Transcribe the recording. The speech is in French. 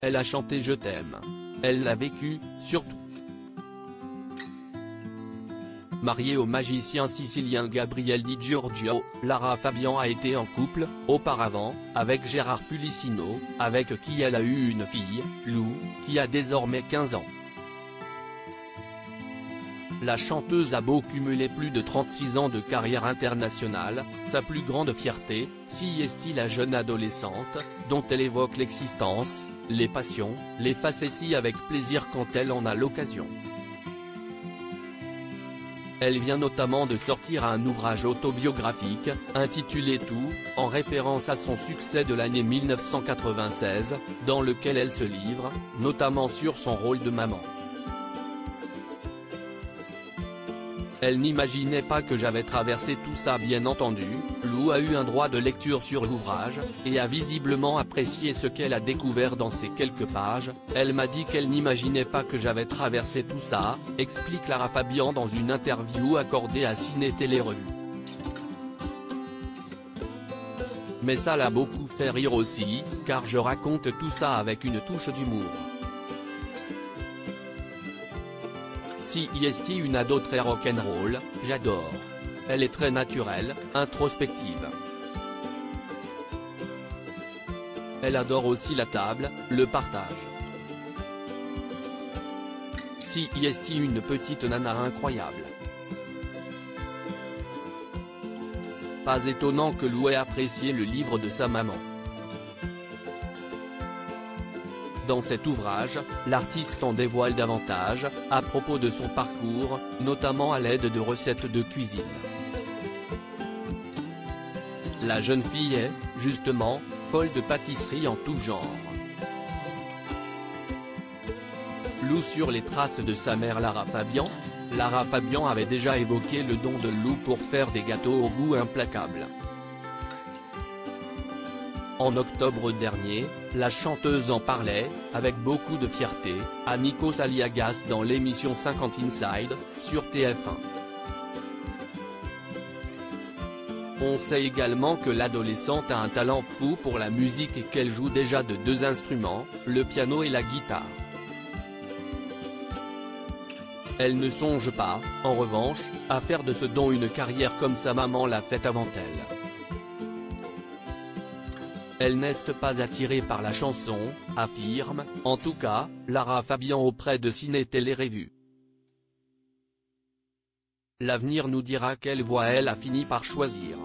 Elle a chanté Je t'aime. Elle l'a vécu, surtout. Mariée au magicien sicilien Gabriel Di Giorgio, Lara Fabian a été en couple, auparavant, avec Gérard Pulicino, avec qui elle a eu une fille, Lou, qui a désormais 15 ans. La chanteuse a beau cumuler plus de 36 ans de carrière internationale, sa plus grande fierté, si est-il la jeune adolescente, dont elle évoque l'existence, les passions, les facéties avec plaisir quand elle en a l'occasion. Elle vient notamment de sortir un ouvrage autobiographique, intitulé Tout, en référence à son succès de l'année 1996, dans lequel elle se livre, notamment sur son rôle de maman. Elle n'imaginait pas que j'avais traversé tout ça bien entendu, Lou a eu un droit de lecture sur l'ouvrage, et a visiblement apprécié ce qu'elle a découvert dans ces quelques pages. Elle m'a dit qu'elle n'imaginait pas que j'avais traversé tout ça, explique Lara Fabian dans une interview accordée à Ciné Télé Revue. Mais ça l'a beaucoup fait rire aussi, car je raconte tout ça avec une touche d'humour. Si est une ado très rock'n'roll, j'adore. Elle est très naturelle, introspective. Elle adore aussi la table, le partage. Si est une petite nana incroyable. Pas étonnant que Lou ait apprécié le livre de sa maman. Dans cet ouvrage, l'artiste en dévoile davantage, à propos de son parcours, notamment à l'aide de recettes de cuisine. La jeune fille est, justement, folle de pâtisserie en tout genre. Lou sur les traces de sa mère Lara Fabian. Lara Fabian avait déjà évoqué le don de Lou pour faire des gâteaux au goût implacable. En octobre dernier, la chanteuse en parlait, avec beaucoup de fierté, à Nikos Aliagas dans l'émission 50 Inside, sur TF1. On sait également que l'adolescente a un talent fou pour la musique et qu'elle joue déjà de 2 instruments, le piano et la guitare. Elle ne songe pas, en revanche, à faire de ce don une carrière comme sa maman l'a fait avant elle. Elle n'est pas attirée par la chanson, affirme, en tout cas, Lara Fabian auprès de Ciné Télé Revue. L'avenir nous dira quelle voie elle a fini par choisir.